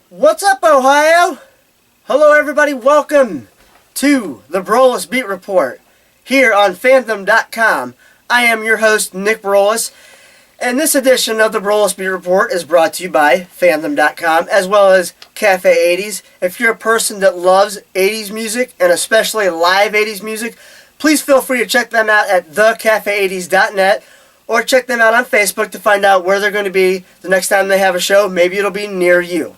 What's up, Ohio? Hello, everybody. Welcome to the Broulis Beat Report here on Fandom.com. I am your host, Nick Broulis, and this edition of the Broulis Beat Report is brought to you by Fandom.com as well as Cafe 80s. If you're a person that loves 80s music and especially live 80s music, please feel free to check them out at thecafe80s.net or check them out on Facebook to find out where they're going to be the next time they have a show. Maybe it'll be near you.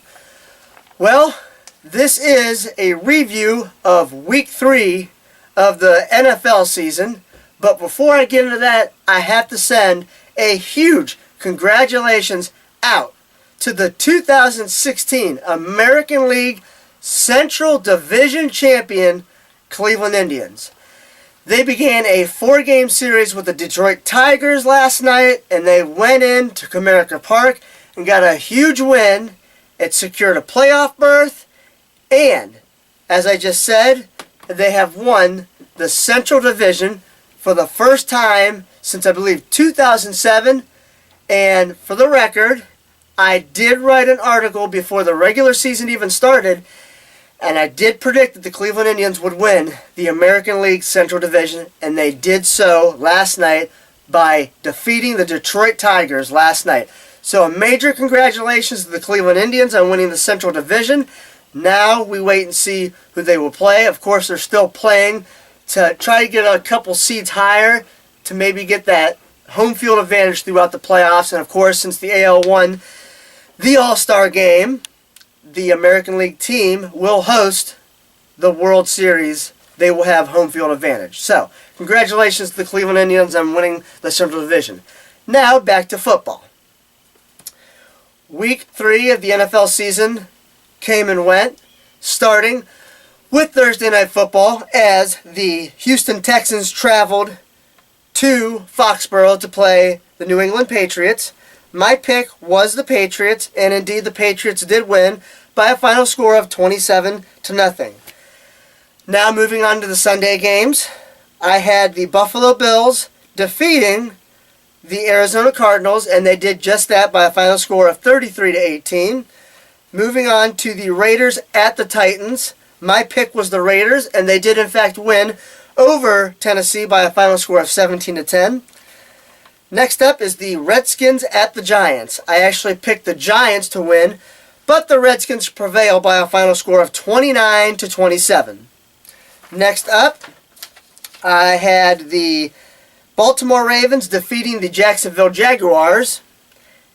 Well, this is a review of Week 3 of the NFL season. But before I get into that, I have to send a huge congratulations out to the 2016 American League Central Division champion Cleveland Indians. They began a 4-game series with the Detroit Tigers last night, and they went in to Comerica Park and got a huge win. It secured a playoff berth, and, as I just said, they have won the Central Division for the first time since, I believe, 2007. And for the record, I did write an article before the regular season even started, and I did predict that the Cleveland Indians would win the American League Central Division, and they did so last night by defeating the Detroit Tigers last night. So a major congratulations to the Cleveland Indians on winning the Central Division. Now we wait and see who they will play. Of course, they're still playing to try to get a couple seeds higher to maybe get that home field advantage throughout the playoffs. And of course, since the AL won the All-Star game, the American League team will host the World Series. They will have home field advantage. So, congratulations to the Cleveland Indians on winning the Central Division. Now, back to football. Week 3 of the NFL season came and went, starting with Thursday Night Football as the Houston Texans traveled to Foxborough to play the New England Patriots. My pick was the Patriots, and indeed the Patriots did win by a final score of 27-0. Now moving on to the Sunday games, I had the Buffalo Bills defeating the Arizona Cardinals, and they did just that by a final score of 33-18. Moving on to the Raiders at the Titans. My pick was the Raiders, and they did in fact win over Tennessee by a final score of 17-10. Next up is the Redskins at the Giants. I actually picked the Giants to win, but the Redskins prevail by a final score of 29-27. Next up, I had the Baltimore Ravens defeating the Jacksonville Jaguars,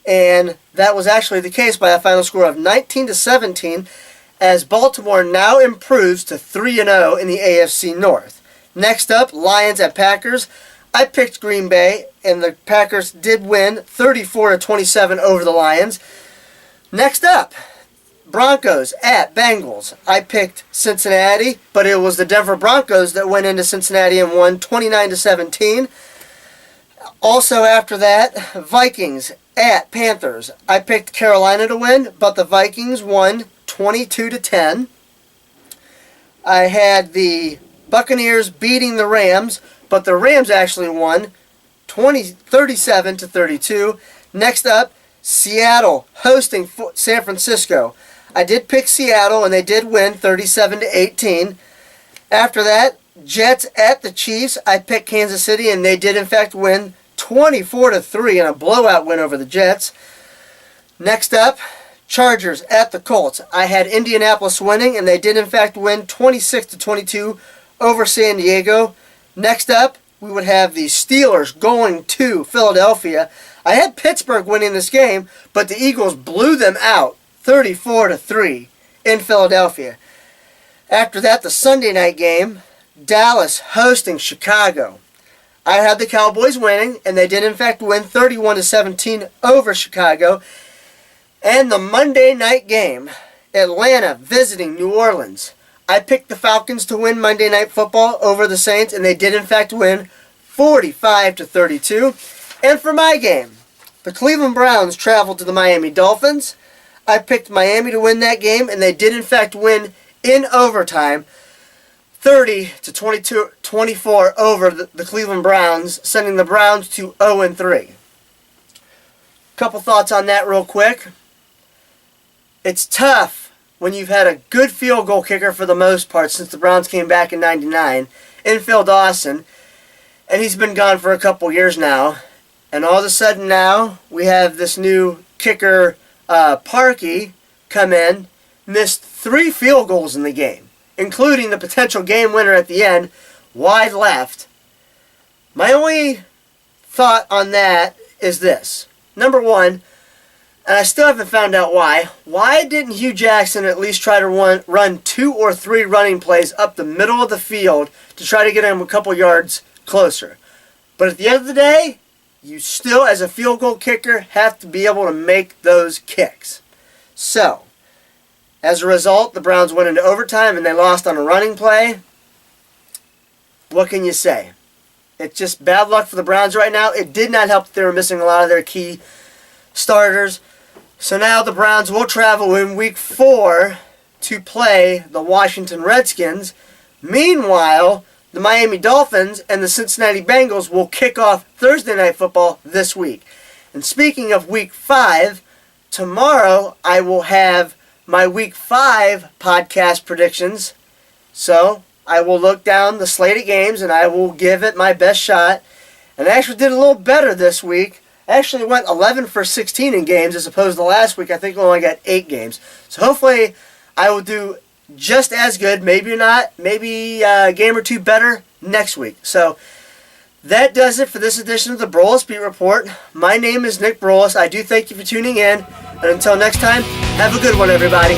and that was actually the case by a final score of 19-17, as Baltimore now improves to 3-0 in the AFC North. Next up, Lions at Packers. I picked Green Bay, and the Packers did win 34-27 over the Lions. Next up, Broncos at Bengals. I picked Cincinnati, but it was the Denver Broncos that went into Cincinnati and won 29-17. Also after that, Vikings at Panthers. I picked Carolina to win, but the Vikings won 22-10. I had the Buccaneers beating the Rams, but the Rams actually won 37-32. Next up, Seattle hosting San Francisco. I did pick Seattle, and they did win 37-18. After that, Jets at the Chiefs. I picked Kansas City, and they did in fact win 24-3 in a blowout win over the Jets. Next up, Chargers at the Colts. I had Indianapolis winning, and they did in fact win 26-22 over San Diego. Next up, we would have the Steelers going to Philadelphia. I had Pittsburgh winning this game, but the Eagles blew them out 34-3 in Philadelphia. After that, the Sunday night game, Dallas hosting Chicago. I had the Cowboys winning, and they did in fact win 31-17 over Chicago. And the Monday night game, Atlanta visiting New Orleans. I picked the Falcons to win Monday Night Football over the Saints, and they did in fact win 45-32. And for my game, the Cleveland Browns traveled to the Miami Dolphins. I picked Miami to win that game, and they did in fact win in overtime, 30 to 24 over the Cleveland Browns, sending the Browns to 0-3. Couple thoughts on that real quick. It's tough when you've had a good field goal kicker for the most part since the Browns came back in '99 in Phil Dawson, and he's been gone for a couple years now. And all of a sudden now we have this new kicker, Parkey, come in, missed 3 field goals in the game, including the potential game winner at the end, wide left. My only thought on that is this. Number one, and I still haven't found out why didn't Hugh Jackson at least try to run 2 or 3 running plays up the middle of the field to try to get him a couple yards closer? But at the end of the day, you still, as a field goal kicker, have to be able to make those kicks. So, as a result, the Browns went into overtime and they lost on a running play. What can you say? It's just bad luck for the Browns right now. It did not help that they were missing a lot of their key starters. So now the Browns will travel in Week 4 to play the Washington Redskins. Meanwhile, the Miami Dolphins and the Cincinnati Bengals will kick off Thursday Night Football this week. And speaking of Week 5, tomorrow I will have my Week 5 podcast predictions. So I will look down the slate of games and I will give it my best shot. And I actually did a little better this week. I actually went 11 for 16 in games as opposed to last week. I think I only got 8 games. So hopefully I will do just as good, maybe not, maybe a game or 2 better next week. So that does it for this edition of the Broulis Beat Report. My name is Nick Broulis. I do thank you for tuning in. And until next time, have a good one, everybody.